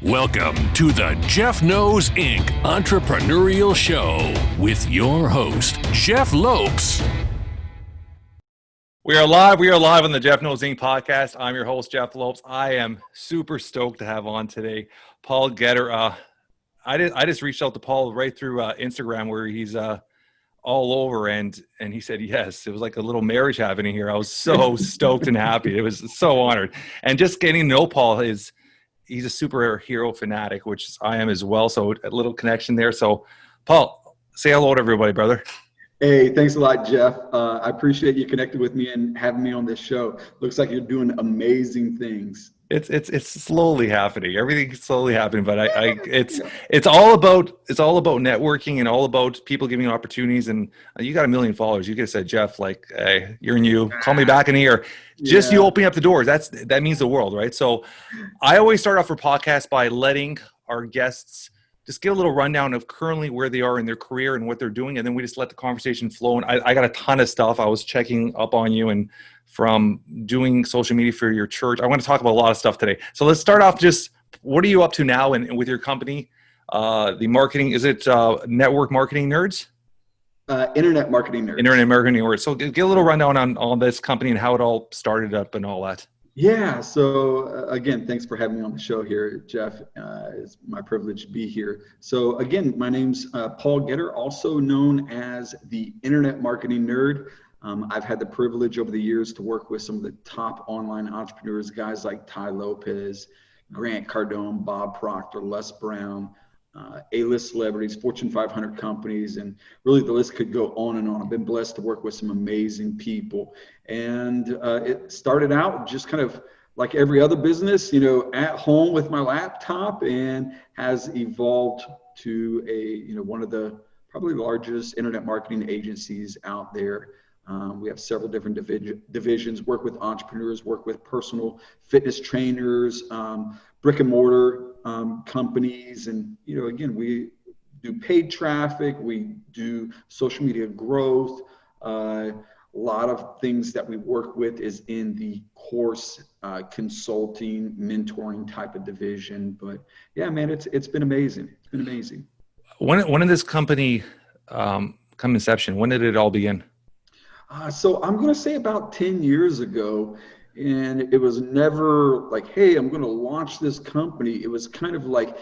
Welcome to the Jeff Knows Inc. Entrepreneurial Show with your host, Jeff Lopes. We are live on the Jeff Knows Inc. podcast. I'm your host, Jeff Lopes. I am super stoked to have on today Paul Getter. I just reached out to Paul right through Instagram, where he's all over, and he said yes. It was like a little marriage happening here. I was so stoked and happy. It was so honored. And just getting to know Paul he's a superhero fanatic, which I am as well. So a little connection there. So Paul, say hello to everybody, brother. Hey, thanks a lot, Jeff. I appreciate you connecting with me and having me on this show. Looks like you're doing amazing things. It's slowly happening. Everything's slowly happening, but it's all about networking and all about people giving opportunities. And you got 1 million followers. You could have said, Jeff, like, hey, you're new. Call me back in a year. Just you opening up the doors. That means the world, right? So I always start off our podcast by letting our guests just get a little rundown of currently where they are in their career and what they're doing. And then we just let the conversation flow. And I got a ton of stuff. I was checking up on you and from doing social media for your church. I want to talk about a lot of stuff today. So let's start off just, what are you up to now and with your company? The marketing, is it Network Marketing Nerds? Internet Marketing Nerds. Internet Marketing Nerds. So get a little rundown on all this company and how it all started up and all that. Yeah. So again, thanks for having me on the show here, Jeff. It's my privilege to be here. So again, my name's Paul Getter, also known as the Internet Marketing Nerd. I've had the privilege over the years to work with some of the top online entrepreneurs, guys like Ty Lopez, Grant Cardone, Bob Proctor, Les Brown, A-list celebrities, Fortune 500 companies, and really the list could go on and on. I've been blessed to work with some amazing people. And it started out just kind of like every other business, at home with my laptop, and has evolved to one of the probably largest internet marketing agencies out there. We have several different divisions, work with entrepreneurs, work with personal fitness trainers, brick and mortar companies. And, again, we do paid traffic, we do social media growth. A lot of things that we work with is in the course consulting, mentoring type of division. But yeah, man, it's been amazing. It's been amazing. When did this company come inception? When did it all begin? So I'm going to say about 10 years ago, and it was never like, hey, I'm going to launch this company. It was kind of like,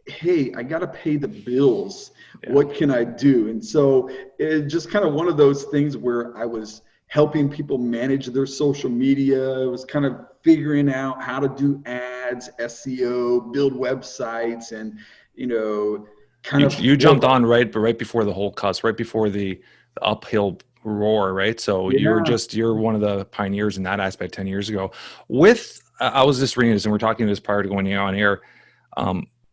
hey, I got to pay the bills. Yeah. What can I do? And so it's just kind of one of those things where I was helping people manage their social media. It was kind of figuring out how to do ads, SEO, build websites, and, you jumped on right before the whole cuss, right before the uphill roar, right? So yeah. You're one of the pioneers in that aspect 10 years ago. I was just reading this, and we're talking this prior to going on air.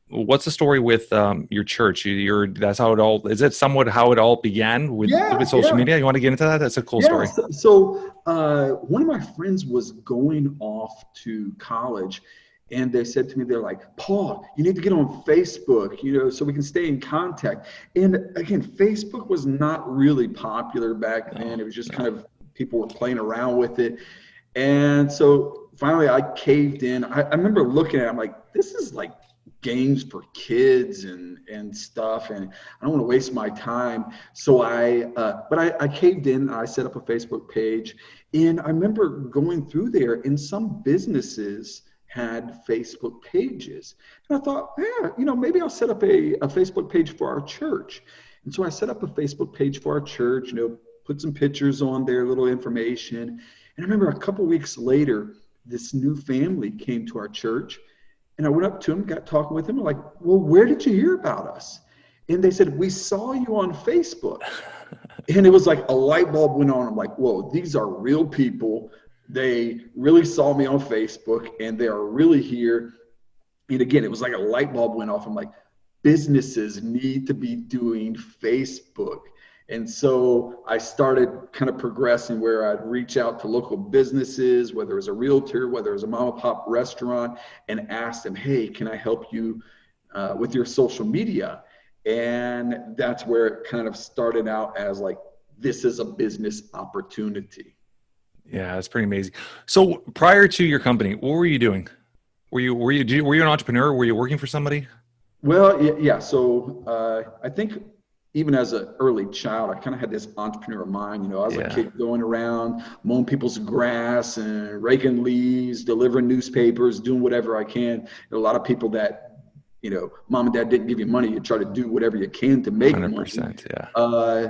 What's the story with your church? That's how it all, is it somewhat how it all began with social media? You want to get into that? That's a cool story. So one of my friends was going off to college, and they said to me, they're like, Paul, you need to get on Facebook, so we can stay in contact. And again, Facebook was not really popular back then. It was just kind of, people were playing around with it. And so finally I caved in. I remember looking at it, I'm like, this is like games for kids and stuff, and I don't want to waste my time. So I caved in. I set up a Facebook page, and I remember going through there, and some businesses had Facebook pages. And I thought, maybe I'll set up a Facebook page for our church. And so I set up a Facebook page for our church, put some pictures on there, little information. And I remember a couple weeks later, this new family came to our church, and I went up to them, got talking with them. I'm like, well, where did you hear about us? And they said, we saw you on Facebook. And it was like a light bulb went on. I'm like, whoa, these are real people. They really saw me on Facebook, and they are really here. And again, it was like a light bulb went off. I'm like, businesses need to be doing Facebook. And so I started kind of progressing where I'd reach out to local businesses, whether it was a realtor, whether it was a mom and pop restaurant, and ask them, hey, can I help you with your social media? And that's where it kind of started out as like, this is a business opportunity. Yeah, that's pretty amazing. So prior to your company, what were you doing? Were you an entrepreneur? Were you working for somebody? Well, yeah. So I think even as an early child, I kind of had this entrepreneur mind. I was a kid going around mowing people's grass and raking leaves, delivering newspapers, doing whatever I can. A lot of people that, mom and dad didn't give you money. You try to do whatever you can to make 100%, money. Yeah.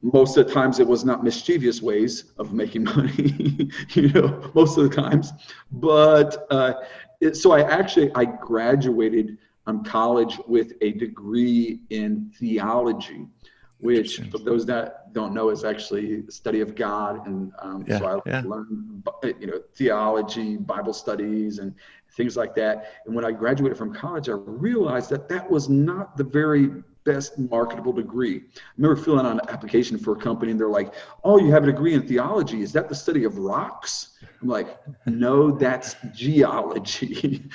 Most of the times it was not mischievous ways of making money, most of the times. But so I graduated college with a degree in theology, which for those that don't know is actually the study of God. And so I learned, theology, Bible studies, and things like that. And when I graduated from college, I realized that was not the very best marketable degree. I remember filling out an application for a company and they're like, "Oh, you have a degree in theology. Is that the study of rocks?" I'm like, "No, that's geology."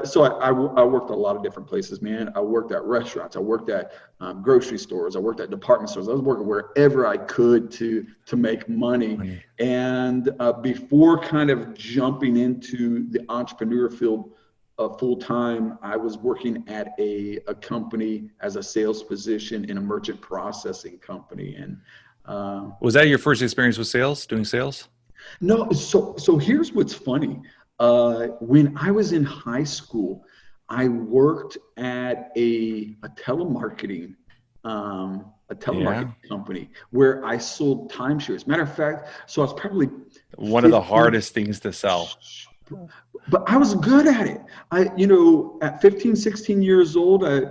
So I worked a lot of different places, man. I worked at restaurants. I worked at grocery stores. I worked at department stores. I was working wherever I could to make money. And before kind of jumping into the entrepreneur field full time, I was working at a company as a sales position in a merchant processing company. And was that your first experience with sales, doing sales? No. So here's what's funny. When I was in high school, I worked at a telemarketing company where I sold timeshares. Matter of fact, so I was probably one of the hardest things to sell. But I was good at it. At 15, 16 years old, I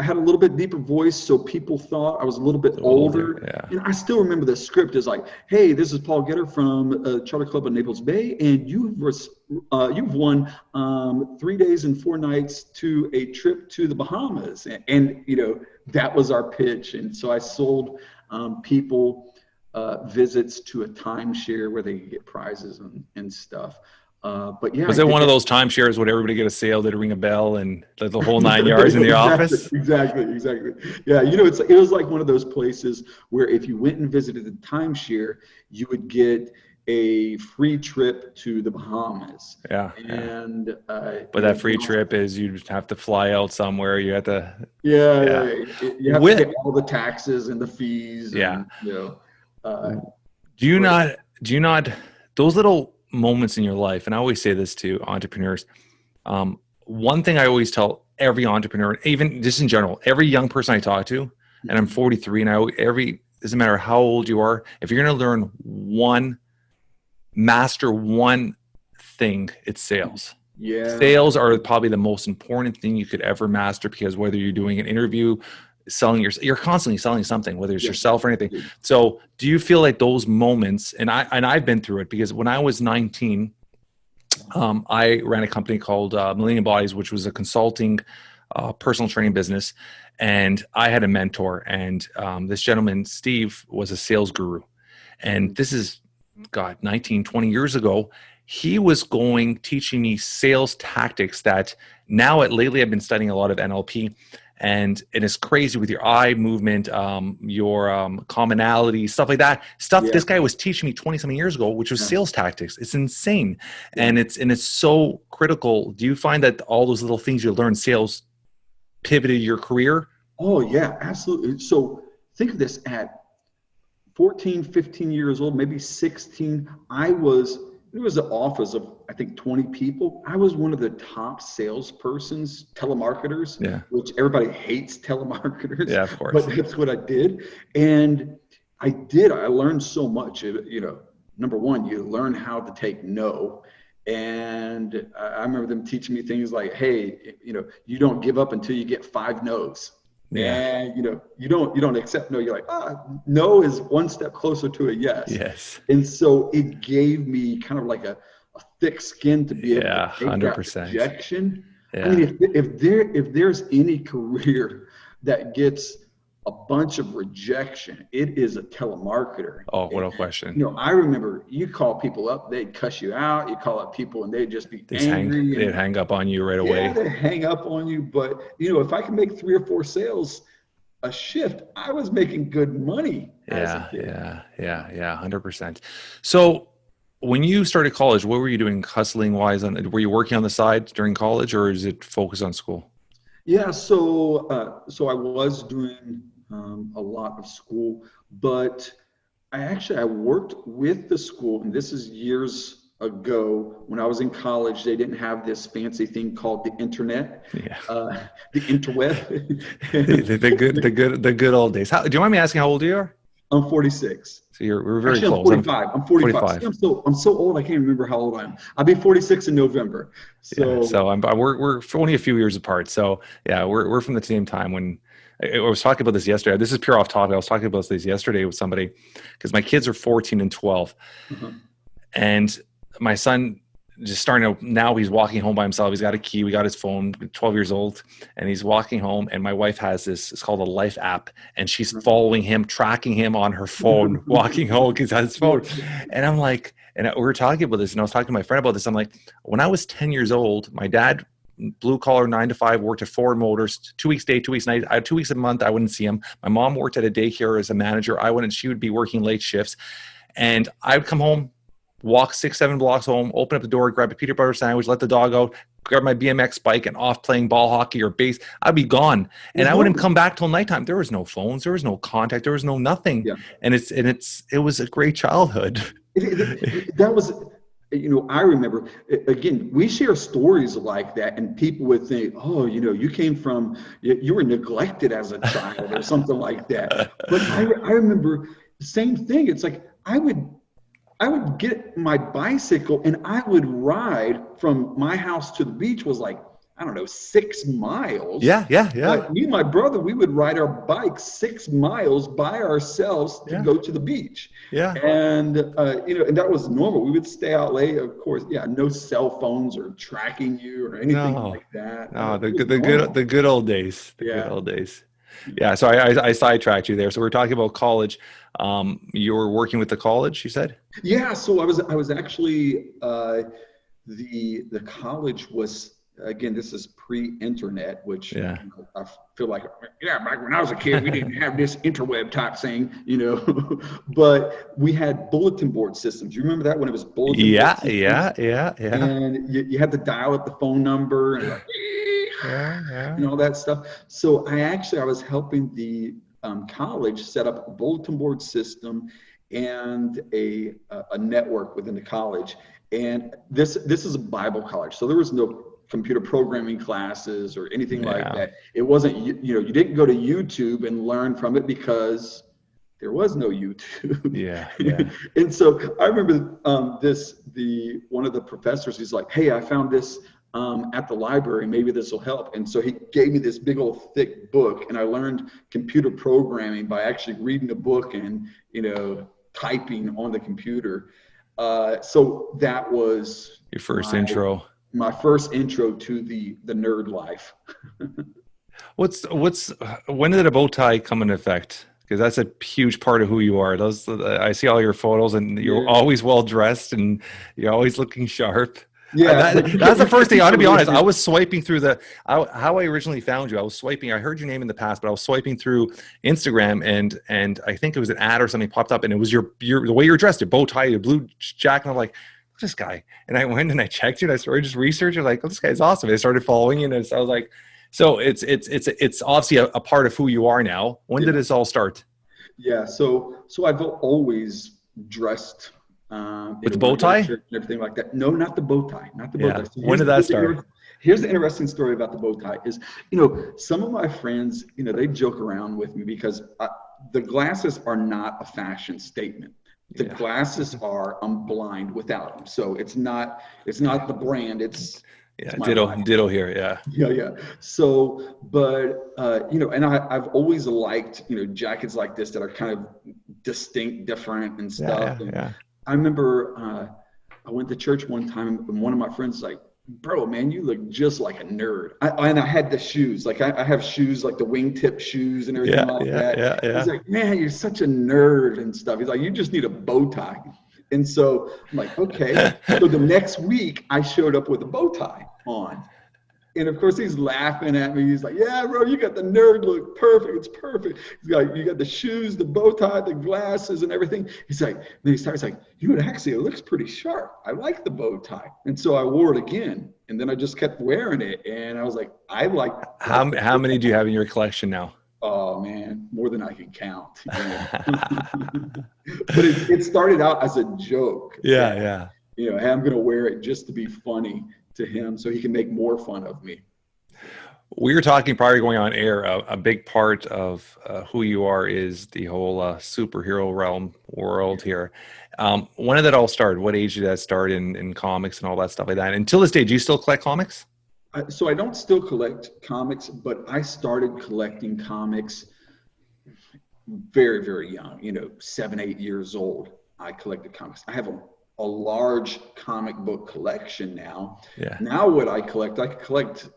had a little bit deeper voice, so people thought I was a little bit older. Yeah. And I still remember the script is like, "Hey, this is Paul Getter from Charter Club in Naples Bay, and you've won 3 days and 4 nights to a trip to the Bahamas." And that was our pitch. And so I sold people visits to a timeshare where they could get prizes and stuff. But yeah, was it one of those timeshares where everybody get a sale, they'd ring a bell, and the whole 9 yards in the office? Exactly. Yeah, it was like one of those places where if you went and visited the timeshare, you would get a free trip to the Bahamas. Yeah. And but that free trip is you'd have to fly out somewhere. You have to. Yeah. You have to pay all the taxes and the fees. Yeah. And, do you not those little moments in your life, and I always say this to entrepreneurs, one thing I always tell every entrepreneur, even just in general, every young person I talk to, and I'm 43 now, doesn't matter how old you are, if you're going to master one thing, it's sales. Yeah. Sales are probably the most important thing you could ever master, because whether you're doing an interview, you're constantly selling something, whether it's yourself or anything. So do you feel like those moments, and I've been through it, because when I was 19, I ran a company called Millennium Bodies, which was a consulting personal training business. And I had a mentor, and this gentleman, Steve, was a sales guru. And this is, 19, 20 years ago. He was teaching me sales tactics that lately I've been studying a lot of NLP. And it is crazy with your eye movement, your commonality, stuff like that. This guy was teaching me 20-something years ago, which was sales tactics. It's insane. Yeah. And it's so critical. Do you find that all those little things you learned sales pivoted your career? Oh, yeah, absolutely. So think of this, at 14, 15 years old, maybe 16, it was an office of, I think, 20 people. I was one of the top salespersons, telemarketers, which everybody hates telemarketers. Yeah, of course. But that's what I did. And I learned so much. Number one, you learn how to take no. And I remember them teaching me things like, "Hey, you don't give up until you get 5 no's." Yeah. And you don't accept no. You're like, no is one step closer to a yes. Yes. And so it gave me kind of like a thick skin to be able to take 100%. That rejection. Yeah. I mean, if there's any career that gets a bunch of rejection, it is a telemarketer. Oh, what a question. I remember you call people up, they'd cuss you out. You call up people and they'd just be angry. They'd hang up on you right away. Yeah, they hang up on you. But, if I can make 3 or 4 sales a shift, I was making good money. Yeah, 100%. So when you started college, what were you doing hustling wise? Were you working on the side during college, or is it focused on school? Yeah, so I was doing a lot of school, but I worked with the school, and this is years ago when I was in college. They didn't have this fancy thing called the internet, Yeah. the interweb. The good old days. Do you mind me asking how old you are? I'm 46. So we're very Actually, I'm close. 45. I'm 45. See, 45. I'm so old. I can't remember how old I am. I'll be 46 in November. Yeah. So So we're only a few years apart. So yeah, we're from the same time. When I was talking about this yesterday. This is pure off topic. I was talking about this yesterday with somebody because my kids are 14 and 12, uh-huh. and my son just starting to, now he's walking home by himself. He's got a key. We got his phone, 12 years old, and he's walking home. And my wife has this, it's called a Life app. And she's following him, tracking him on her phone, walking home because on his phone. And I'm like, and we were talking about this, and I was talking to my friend about this. I'm like, when I was 10 years old, my dad, blue collar, 9 to 5, worked at Ford Motors, 2 weeks day, 2 weeks night. I had 2 weeks a month. I wouldn't see him. My mom worked at a daycare as a manager. She would be working late shifts. And I would come home, walk 6-7 blocks home, open up the door, grab a peanut butter sandwich, let the dog out, grab my BMX bike, and off playing ball hockey or base. I'd be gone, and I wouldn't come back till nighttime. There was no phones, there was no contact, there was no nothing. Yeah. And it was a great childhood. That was, I remember, again, we share stories like that, and people would think, oh, you were neglected as a child or something like that. But I remember the same thing. It's like I would get my bicycle and I would ride from my house to the beach. Was like, I don't know, 6 miles. Yeah. But me and my brother, we would ride our bikes 6 miles by ourselves to go to the beach. Yeah. And, and that was normal. We would stay out late, of course. Yeah. No cell phones or tracking you or anything like that. No, the good old days. Good old days. Yeah. So I sidetracked you there. So we're talking about college. You were working with the college, you said? Yeah. So I was actually, the college was, again, this is pre-internet, which I feel like, back when I was a kid, we didn't have this interweb type thing, but we had bulletin board systems. You remember that when it was bulletin board systems? Yeah. And you had to dial up the phone number and and all that stuff. So I was helping the college set up a bulletin board system and a network within the college. And this is a Bible college, so there was no computer programming classes or anything like that. It wasn't, you didn't go to YouTube and learn from it because there was no YouTube. Yeah. And so I remember one of the professors, he's like, hey, I found this at the library, maybe this will help. And so he gave me this big old thick book, and I learned computer programming by actually reading the book and, typing on the computer. So that was your first intro. My first intro to the nerd life. When did a bow tie come into effect? Because that's a huge part of who you are. I see all your photos, and you're always well dressed, and you're always looking sharp. Yeah, that's the first thing. I ought to be honest. I was swiping through how I originally found you. I was swiping. I heard your name in the past, but I was swiping through Instagram, and I think it was an ad or something popped up, and it was your the way you're dressed, your bow tie, your blue jacket. And I'm like, this guy. And I went and I checked you, and I started just researching, like, oh, this guy's awesome. I started following you, and I was like, so it's obviously a part of who you are now. When did this all start? Yeah, so I've always dressed with the bow tie and everything like that. No, not the bow tie, not the bow tie. So when did that start? Here's the interesting story about the bow tie is, some of my friends, they joke around with me because the glasses are not a fashion statement. The glasses are, I'm blind without them. So it's not the brand. It's ditto here. Yeah. So, but, and I've always liked, jackets like this that are kind of distinct, different and stuff. I remember I went to church one time, and one of my friends was like, bro, man, you look just like a nerd. And I had the shoes. Like I have shoes, like the wingtip shoes and everything like that. He's like, man, you're such a nerd and stuff. He's like, you just need a bow tie. And so I'm like, okay. So the next week I showed up with a bow tie on. And of course he's laughing at me. He's like, yeah, bro, you got the nerd look. Perfect. It's perfect. He's like, you got the shoes, the bow tie, the glasses and everything. He's like, then he starts like, you know, actually, it looks pretty sharp. I like the bow tie. And so I wore it again. And then I just kept wearing it. And I was like, I like. How many do you have in your collection now? Oh man, more than I can count. Yeah. But it started out as a joke. Yeah. You know, hey, I'm going to wear it just to be funny to him so he can make more fun of me. We were talking prior to going on air. A big part of who you are is the whole superhero realm world here. When did that all start? What age did that start in comics and all that stuff like that? Until this day, do you still collect comics? So I don't still collect comics, but I started collecting comics very, very young, you know, 7, 8 years old. I collected comics. I have a large comic book collection now. Yeah. Now what I collect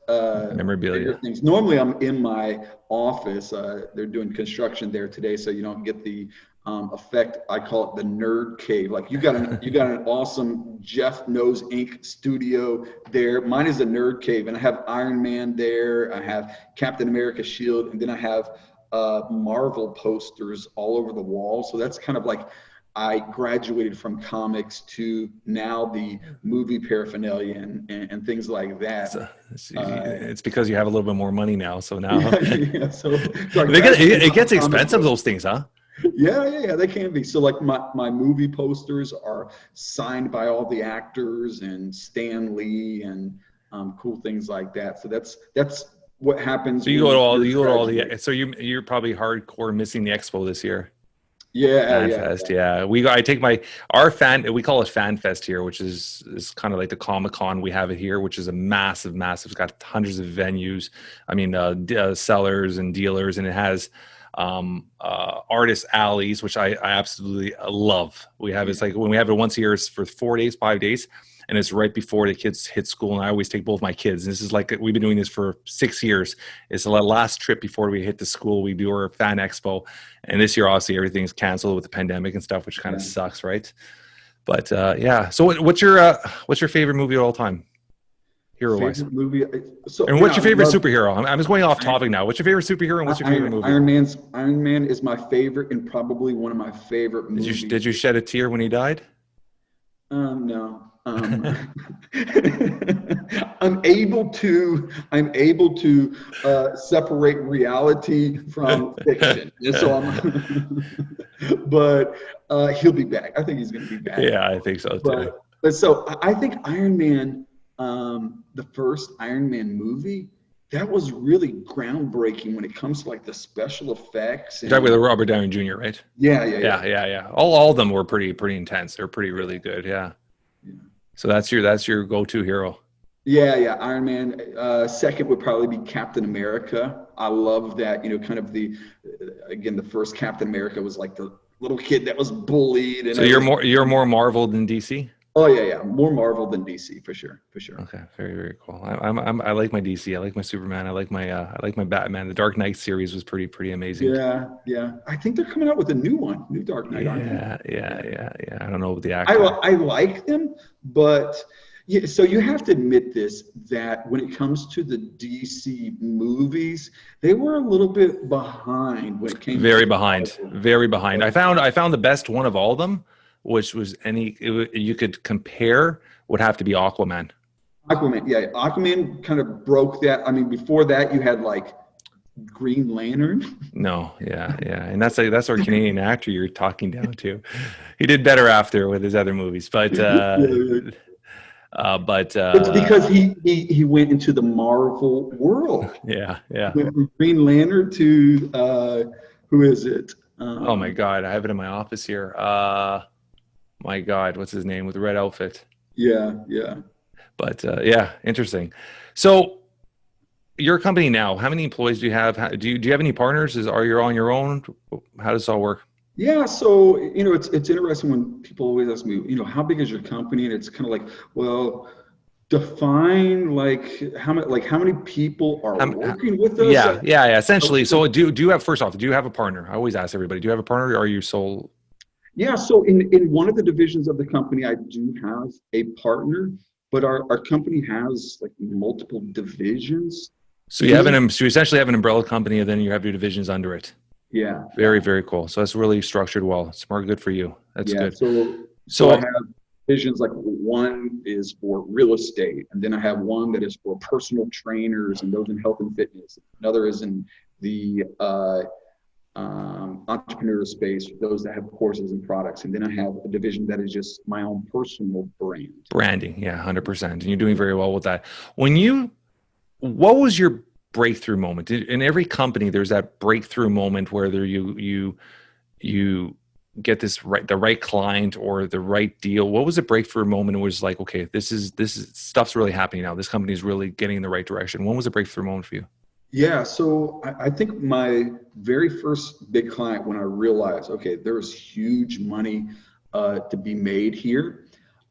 memorabilia things. Normally I'm in my office. They're doing construction there today, so you don't get the effect. I call it the nerd cave. Like you got an awesome Jeff Knows Inc. studio there. Mine is a nerd cave, and I have Iron Man there. I have Captain America shield, and then I have Marvel posters all over the wall. So that's kind of like I graduated from comics to now the movie paraphernalia and things like that. It's because you have a little bit more money now. So now So it gets expensive, those things, huh? Yeah, they can be. So like my movie posters are signed by all the actors and Stan Lee and cool things like that. So that's what happens. So you're probably hardcore missing the expo this year. Yeah. I take our fan, we call it Fan Fest here, which is kind of like the Comic-Con. We have it here, which is a massive, it's got hundreds of venues. I mean, sellers and dealers, and it has artist alleys, which I absolutely love. We have it's like when we have it once a year, it's for 4 days, 5 days, and it's right before the kids hit school. And I always take both my kids. And this is like we've been doing this for 6 years. It's the last trip before we hit the school. We do our fan expo, and this year obviously everything's canceled with the pandemic and stuff, which kind of sucks, right? But So what's your favorite movie of all time? Hero-wise. Movie. So, and what's your favorite superhero? I'm just going off topic now. What's your favorite superhero and what's your favorite movie? Iron Man is my favorite and probably one of my favorite movies. Did you shed a tear when he died? No. I'm able to separate reality from fiction. But he'll be back. I think he's going to be back. Yeah, I think so too. But so I think Iron Man. The first Iron Man movie, that was really groundbreaking when it comes to like the special effects. You're talking about Robert Downey Jr., right? Yeah. All of them were pretty intense. They're really good. Yeah. So that's your go-to hero. Yeah. Iron Man. Second would probably be Captain America. I love that. You know, kind of the first Captain America was like the little kid that was bullied. And so you're more Marvel than DC. Oh yeah, more Marvel than DC for sure. Okay, very, very cool. I like my DC. I like my Superman. I like my Batman. The Dark Knight series was pretty amazing. Yeah. I think they're coming out with a new Dark Knight. Yeah. I don't know the actor. I like them, but yeah. So you have to admit that when it comes to the DC movies, they were a little bit behind when it came. Very behind. I found the best one of all of them, which was you could compare, would have to be Aquaman. Aquaman kind of broke that. I mean, before that you had like Green Lantern. No, yeah, and that's our Canadian actor you're talking down to. He did better after with his other movies, but it's because he went into the Marvel world. Yeah. Went from Green Lantern to who is it? Oh my God, I have it in my office here. My God, what's his name with the red outfit? Yeah. But interesting. So your company now, how many employees do you have? Do you have any partners? Are you on your own? How does this all work? Yeah, so it's interesting when people always ask me, how big is your company? And it's kind of like, well, define how many people are working with us? Yeah. Essentially, so do you have a partner? I always ask everybody, do you have a partner, or are you sole? Yeah, so in one of the divisions of the company, I do have a partner, but our company has like multiple divisions. So you have so you essentially have an umbrella company, and then you have your divisions under it. Yeah. Very, very cool. So that's really structured well. Smart, good for you. That's good. So I have divisions, like one is for real estate, and then I have one that is for personal trainers and those in health and fitness. Another is in the entrepreneur space for those that have courses and products. And then I have a division that is just my own personal branding. Yeah, 100%. And you're doing very well with that. What was your breakthrough moment? In every company, there's that breakthrough moment where you get the right client or the right deal. What was the breakthrough moment? It was like, okay, this is stuff's really happening now. This company is really getting in the right direction. When was the breakthrough moment for you? Yeah, so I think my very first big client, when I realized, okay, there's huge money to be made here.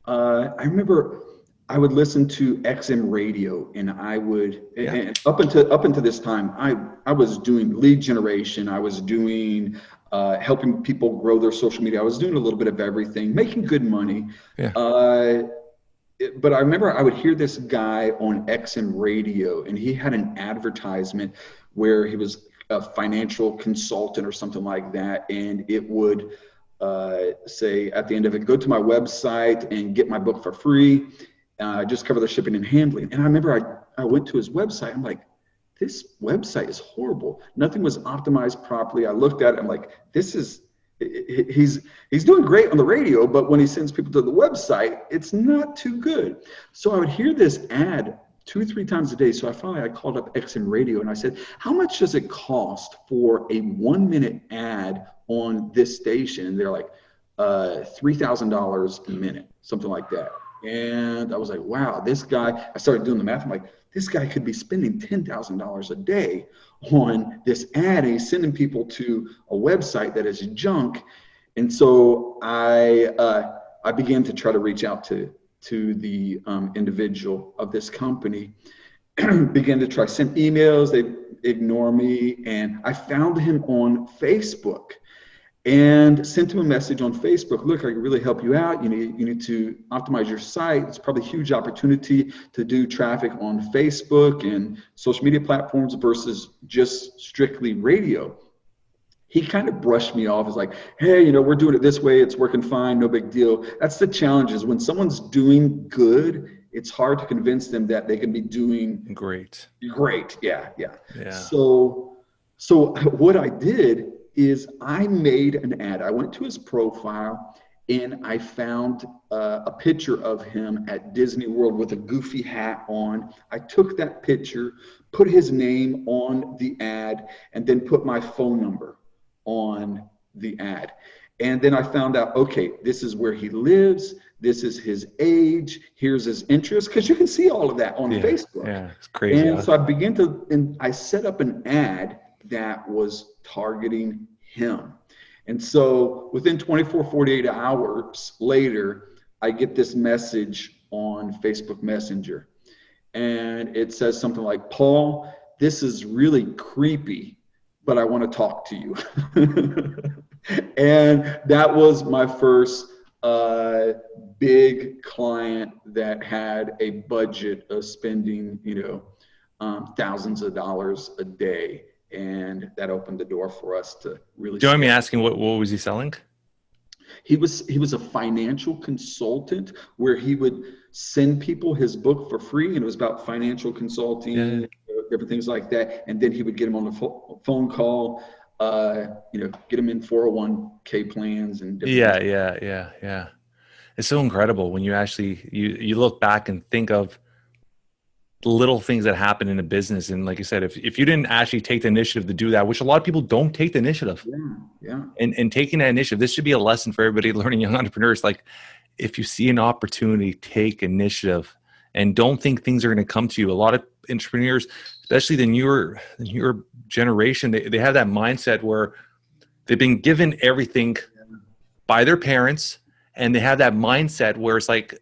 I remember I would listen to XM radio, and and up until this time, I was doing lead generation. I was doing helping people grow their social media. I was doing a little bit of everything, making good money. Yeah. But I remember I would hear this guy on XM radio, and he had an advertisement where he was a financial consultant or something like that, and it would say at the end of it, go to my website and get my book for free. Just cover the shipping and handling. And I remember I went to his website. I'm like, this website is horrible. Nothing was optimized properly. I looked at it. I'm like, he's doing great on the radio, but when he sends people to the website, it's not too good. So I would hear this ad 2-3 times a day. So I called up XM Radio and I said, how much does it cost for a 1-minute ad on this station? And they're like, $3,000 a minute, something like that. And I was like, wow, this guy, I started doing the math. I'm like, this guy could be spending $10,000 a day on this ad, and he's sending people to a website that is junk. And so I began to try to reach out to the individual of this company, began to try send emails. They ignore me, and I found him on Facebook and sent him a message on Facebook. Look, I can really help you out. You need to optimize your site. It's probably a huge opportunity to do traffic on Facebook and social media platforms versus just strictly radio. He kind of brushed me off as like, hey, we're doing it this way. It's working fine. No big deal. That's the challenge, is when someone's doing good, it's hard to convince them that they can be doing great. Yeah. So what I did is I made an ad. I went to his profile and I found a picture of him at Disney World with a goofy hat on. I took that picture, put his name on the ad, and then put my phone number on the ad. And then I found out, okay, this is where he lives. This is his age. Here's his interest. Because you can see all of that on Facebook. Yeah, it's crazy. And so I set up an ad that was targeting him. And so within 48 hours later, I get this message on Facebook Messenger. And it says something like, Paul, this is really creepy, but I want to talk to you. And that was my first big client that had a budget of spending, thousands of dollars a day. And that opened the door for us to really. Do you mind me asking what was he selling? He was a financial consultant where he would send people his book for free, and it was about financial consulting, different things like that. And then he would get them on a phone call, get them in 401k plans and different things. It's so incredible when you actually you look back and think of the little things that happen in a business. And like you said, if you didn't actually take the initiative to do that, which a lot of people don't take the initiative. And taking that initiative, this should be a lesson for everybody learning, young entrepreneurs. Like, if you see an opportunity, take initiative and don't think things are going to come to you. A lot of entrepreneurs, especially the newer generation, they have that mindset where they've been given everything by their parents, and they have that mindset where it's like,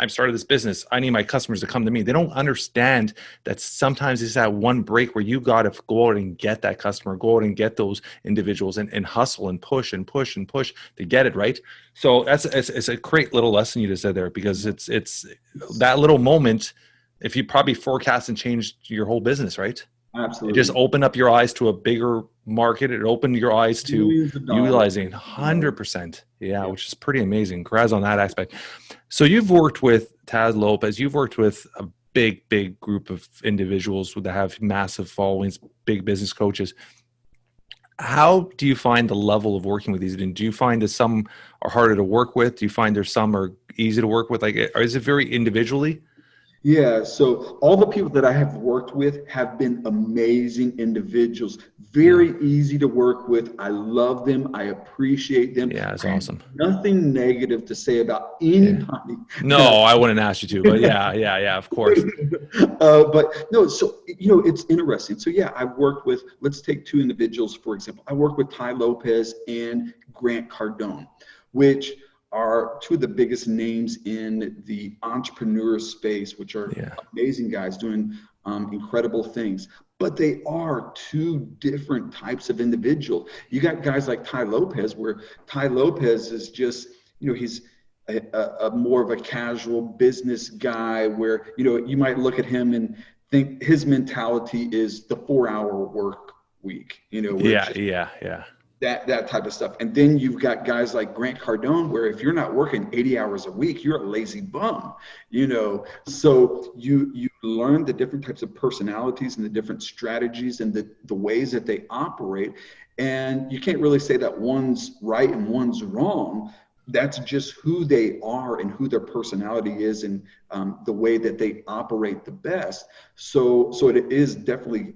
I've started this business. I need my customers to come to me. They don't understand that sometimes it's that one break where you got to go out and get that customer, go out and get those individuals and hustle and push and push and push to get it right. So it's a great little lesson you just said there, because it's that little moment. If you probably forecast and change your whole business, right? Absolutely. It just opened up your eyes to a bigger market. It opened your eyes to utilizing 100%. Yeah, which is pretty amazing. Congrats on that aspect. So you've worked with Taz Lopez. You've worked with a big group of individuals that have massive followings, big business coaches. How do you find the level of working with these? And do you find that some are harder to work with? Do you find there's some are easy to work with? Like, or is it very individually? Yeah, so all the people that I have worked with have been amazing individuals, very easy to work with. I love them. I appreciate them. Yeah, it's awesome. Nothing negative to say about anybody. No, I wouldn't ask you to, but yeah, of course. But no, so, it's interesting. So yeah, I've worked with, let's take two individuals, for example. I worked with Ty Lopez and Grant Cardone, which are two of the biggest names in the entrepreneur space, which are amazing guys doing incredible things. But they are two different types of individual. You got guys like Ty Lopez, where Ty Lopez is just, he's a more of a casual business guy, where, you might look at him and think his mentality is the 4-hour work week, that type of stuff. And then you've got guys like Grant Cardone, where if you're not working 80 hours a week, you're a lazy bum, so you learn the different types of personalities and the different strategies and the ways that they operate. And you can't really say that one's right and one's wrong. That's just who they are and who their personality is, and the way that they operate the best. So it is definitely,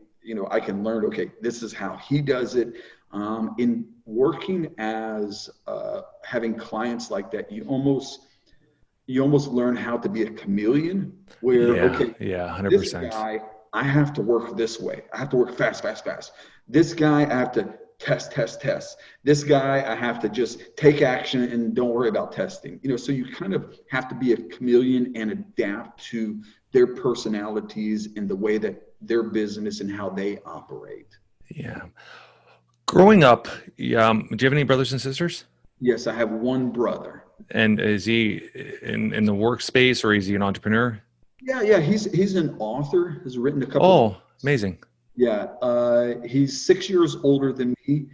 I can learn, okay, this is how he does it. In working as having clients like that, you almost learn how to be a chameleon, where 100%. This guy, I have to work this way. I have to work fast. This guy, I have to test. This guy, I have to just take action and don't worry about testing. So you kind of have to be a chameleon and adapt to their personalities and the way that their business and how they operate. Yeah. Growing up, do you have any brothers and sisters? Yes, I have one brother. And is he in the workspace, or is he an entrepreneur? Yeah. He's an author. Has written a couple. Oh, amazing. Yeah. He's 6 years older than me,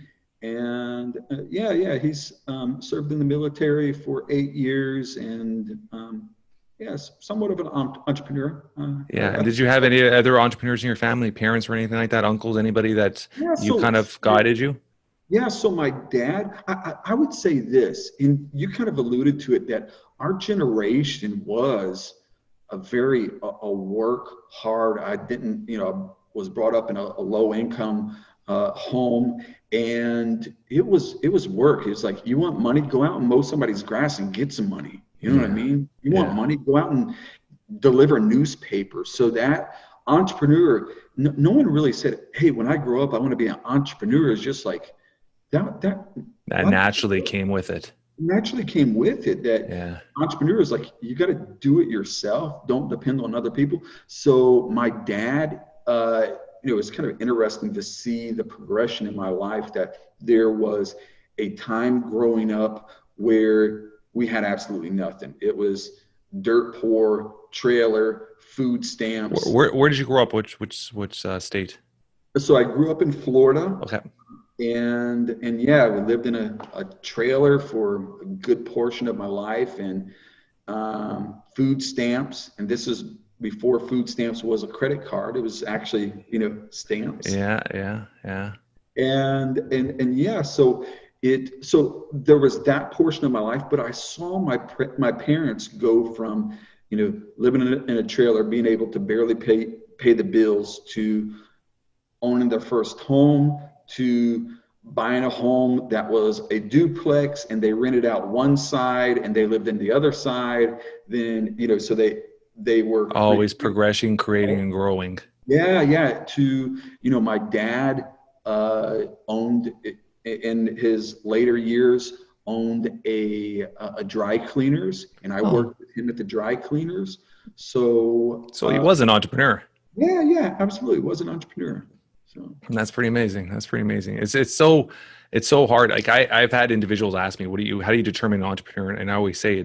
and he's served in the military for 8 years, and somewhat of an entrepreneur. And did you have any other entrepreneurs in your family, parents or anything like that, uncles, anybody that kind of guided you? Yeah, so my dad, I would say this, and you kind of alluded to it, that our generation was a very work hard. I didn't, was brought up in a low income home, and it was work. It was like, you want money, go out and mow somebody's grass and get some money. You know what I mean? You want money, go out and deliver newspapers. So that entrepreneur, no one really said, hey, when I grow up, I want to be an entrepreneur. It's just like that naturally came with it. That entrepreneur is like, you got to do it yourself. Don't depend on other people. So my dad, it's kind of interesting to see the progression in my life, that there was a time growing up where we had absolutely nothing. It was dirt poor, trailer, food stamps. Where did you grow up? Which state? So I grew up in Florida. Okay. And we lived in a trailer for a good portion of my life, and food stamps. And this is before food stamps was a credit card. It was actually, stamps. Yeah. So there was that portion of my life, but I saw my parents go from, living in a trailer, being able to barely pay the bills, to owning their first home, to buying a home that was a duplex, and they rented out one side and they lived in the other side. Then, so they were always progressing, creating and growing. Yeah. To, my dad owned, in his later years, owned a dry cleaners, and I worked with him at the dry cleaners. So he was an entrepreneur. Yeah, absolutely, was an entrepreneur. So And that's pretty amazing. That's pretty amazing. It's so hard. Like I've had individuals ask me, how do you determine an entrepreneur? And I always say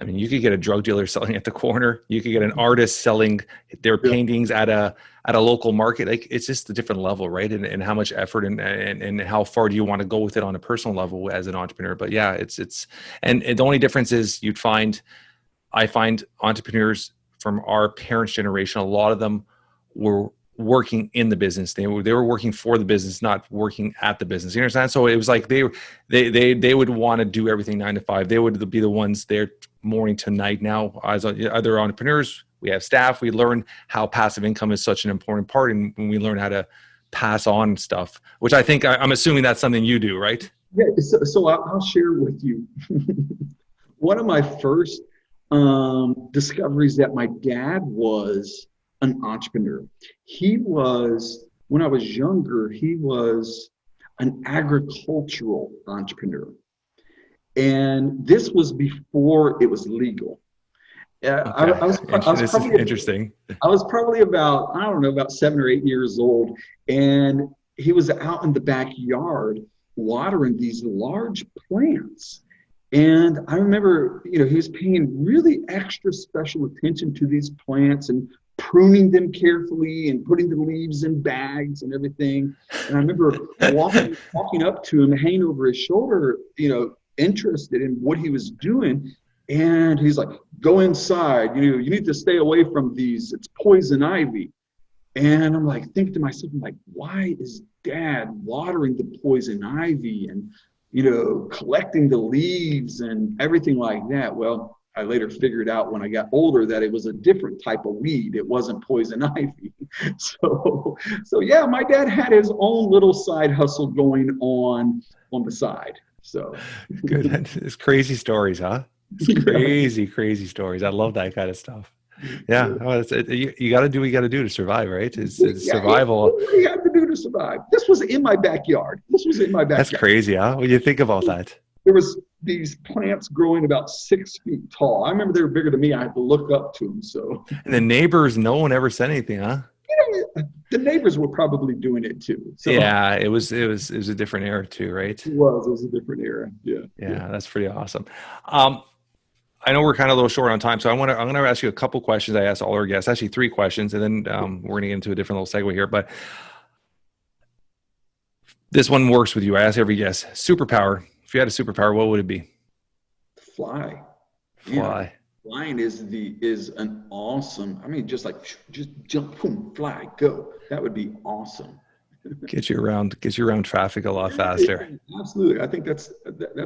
you could get a drug dealer selling at the corner. You could get an artist selling their paintings at a local market. Like it's just a different level, right? And how much effort and how far do you want to go with it on a personal level as an entrepreneur? But yeah, and the only difference is I find entrepreneurs from our parents' generation, a lot of them were working in the business. They were working for the business, not working at the business. You understand? So it was like they would want to do everything 9 to 5. They would be the ones there morning to night. Now, as other entrepreneurs, we have staff. We learn how passive income is such an important part, and we learn how to pass on stuff. Which I'm assuming that's something you do, right? Yeah. So I'll share with you one of my first discoveries that my dad was an entrepreneur. When I was younger, he was an agricultural entrepreneur. And this was before it was legal. I was interesting. I was probably about 7 or 8 years old. And he was out in the backyard watering these large plants. And I remember, he was paying really extra special attention to these plants and pruning them carefully and putting the leaves in bags and everything. And I remember walking up to him, hanging over his shoulder, interested in what he was doing. And he's like, "Go inside. You need to stay away from these. It's poison ivy." And I'm like thinking to myself, why is Dad watering the poison ivy and collecting the leaves and everything like that? Well, I later figured out when I got older that it was a different type of weed. It wasn't poison ivy. So yeah, my dad had his own little side hustle going on the side. So good. It's crazy stories, huh? It's crazy stories. I love that kind of stuff. Yeah. You got to do what you got to do to survive, right? It's survival. What do you have to do to survive? This was in my backyard. That's crazy, huh? When you think about that. There was these plants growing about 6 feet tall. I remember they were bigger than me. I had to look up to them. So. And the neighbors, no one ever said anything, huh? The neighbors were probably doing it too. So. Yeah, it was a different era too, right? It was a different era. Yeah. That's pretty awesome. I know we're kind of a little short on time, so I'm going to ask you a couple questions. I asked all our guests, actually 3 questions, and then we're going to get into a different little segue here. But this one works with you. I ask every guest, superpower. If you had a superpower, what would it be? Fly. Flying is an awesome. Just jump, boom, fly, go. That would be awesome. Get you around traffic a lot faster. Absolutely. I think that's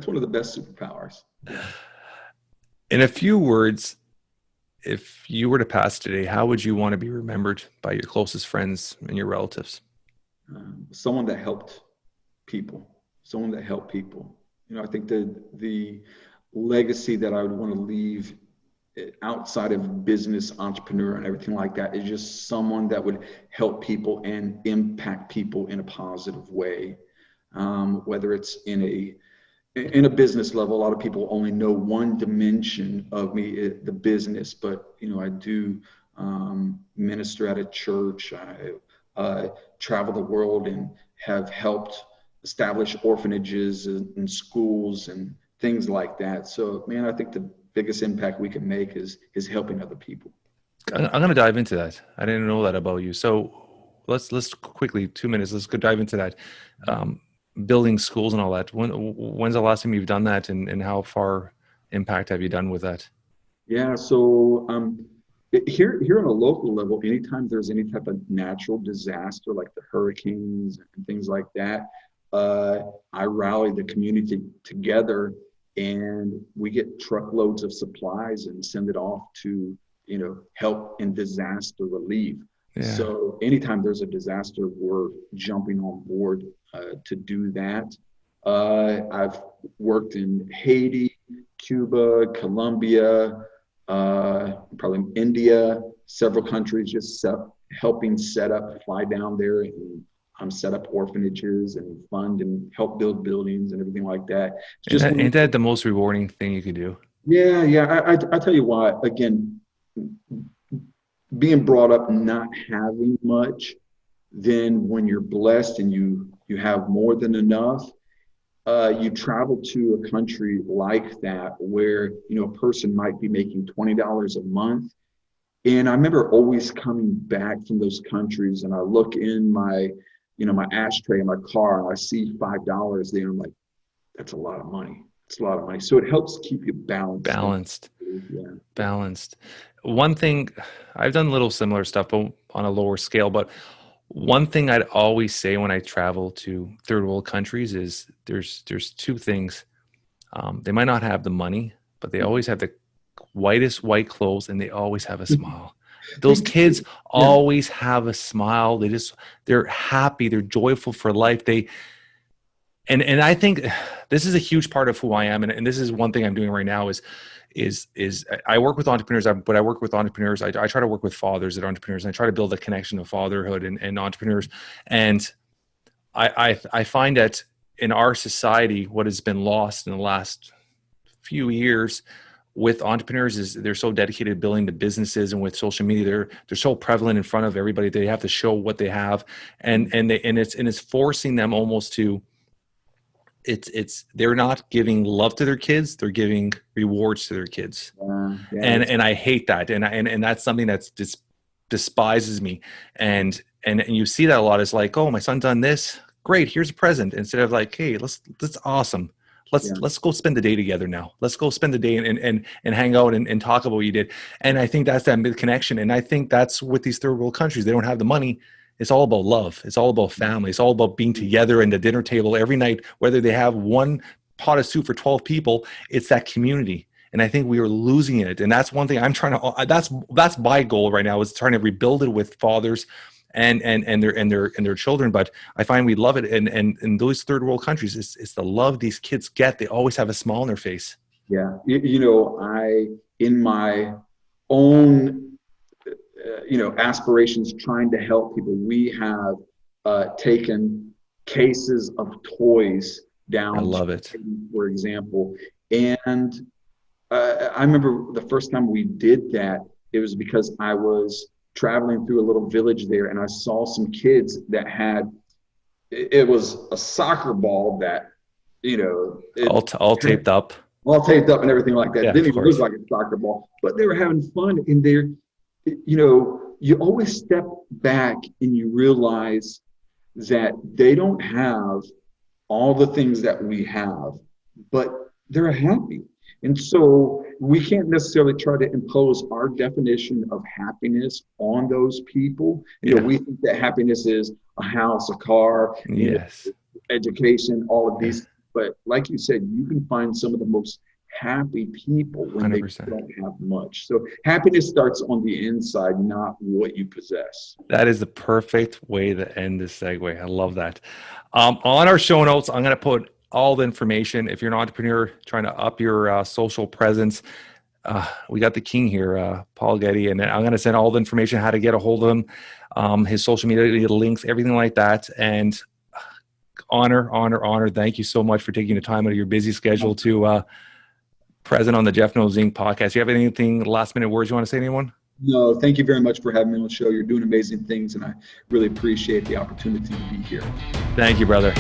one of the best superpowers. In a few words, if you were to pass today, how would you want to be remembered by your closest friends and your relatives? Someone that helped people. I think the legacy that I would want to leave outside of business, entrepreneur, and everything like that is just someone that would help people and impact people in a positive way. Whether it's in a business level, a lot of people only know one dimension of me, the business, but I do minister at a church. I travel the world and have helped establish orphanages and schools and things like that. So, man, I think the biggest impact we can make is helping other people. I'm going to dive into that. I didn't know that about you. So let's quickly, 2 minutes, let's go dive into that. Building schools and all that. When's the last time you've done that, and how far impact have you done with that? Yeah. So here on a local level, anytime there's any type of natural disaster like the hurricanes and things like that, I rally the community together, and we get truckloads of supplies and send it off to help in disaster relief. Yeah. So anytime there's a disaster, we're jumping on board to do that. I've worked in Haiti, Cuba, Colombia, probably India, several countries, just helping set up, fly down there and set up orphanages and fund and help build buildings and everything like that. It's just Ain't that the most rewarding thing you could do? yeah. I tell you why. Again, being brought up not having much, then when you're blessed and you have more than enough, you travel to a country like that where, you know, a person might be making $20 a month. And I remember always coming back from those countries and I look in my, you know, my ashtray in my car and I see $5 there. I'm like, that's a lot of money. It's a lot of money. So it helps keep you balanced. Yeah. Balanced. One thing, I've done little similar stuff, but on a lower scale, but one thing I'd always say when I travel to third world countries is there's two things. They might not have the money, but they always have the whitest white clothes and they always have a smile. Those kids always have a smile. They're happy. They're joyful for life. And I think this is a huge part of who I am. And this is one thing I'm doing right now is I work with entrepreneurs, but I work with entrepreneurs. I try to work with fathers that are entrepreneurs, and I try to build a connection of fatherhood and entrepreneurs. And I find that in our society, what has been lost in the last few years with entrepreneurs is they're so dedicated to building the businesses, and with social media, they're so prevalent in front of everybody. They have to show what they have, and it's forcing them almost to. They're not giving love to their kids, they're giving rewards to their kids. And I hate that. And that's something that's just despises me. And you see that a lot. It's like, oh, my son done this. Great, here's a present. Instead of like, hey, that's awesome. Let's go spend the day together now. Let's go spend the day and hang out and talk about what you did. And I think that's that connection. And I think that's with these third world countries. They don't have the money. It's all about love. It's all about family. It's all about being together in the dinner table every night, whether they have one pot of soup for 12 people, it's that community. And I think we are losing it. And that's one thing I'm trying to, that's my goal right now, is trying to rebuild it with fathers and their children. But I find we love it. And in those third world countries, it's the love these kids get. They always have a smile on their face. Yeah. You know, in my own, aspirations, trying to help people, we have taken cases of toys down. I love it. For example. And I remember the first time we did that, it was because I was traveling through a little village there and I saw some kids that had, it was a soccer ball that, all taped up. All taped up and everything like that. Yeah, Didn't even look like a soccer ball, but they were having fun in there. You always step back and you realize that they don't have all the things that we have, but they're happy. And so we can't necessarily try to impose our definition of happiness on those people. We think that happiness is a house, a car, yes, education, all of these. But like you said, you can find some of the most happy people when 100%. They don't have much. So happiness starts on the inside, not what you possess. That is the perfect way to end this segue. I love that. On our show notes, I'm going to put all the information. If you're an entrepreneur trying to up your social presence, we got the king here, Paul Getty, and I'm going to send all the information, how to get a hold of him, his social media links, everything like that. And honor. Thank you so much for taking the time out of your busy schedule to present on the Jeff Knows Inc. podcast. Do you have anything, last minute words you want to say to anyone? No, thank you very much for having me on the show. You're doing amazing things, and I really appreciate the opportunity to be here. Thank you, brother.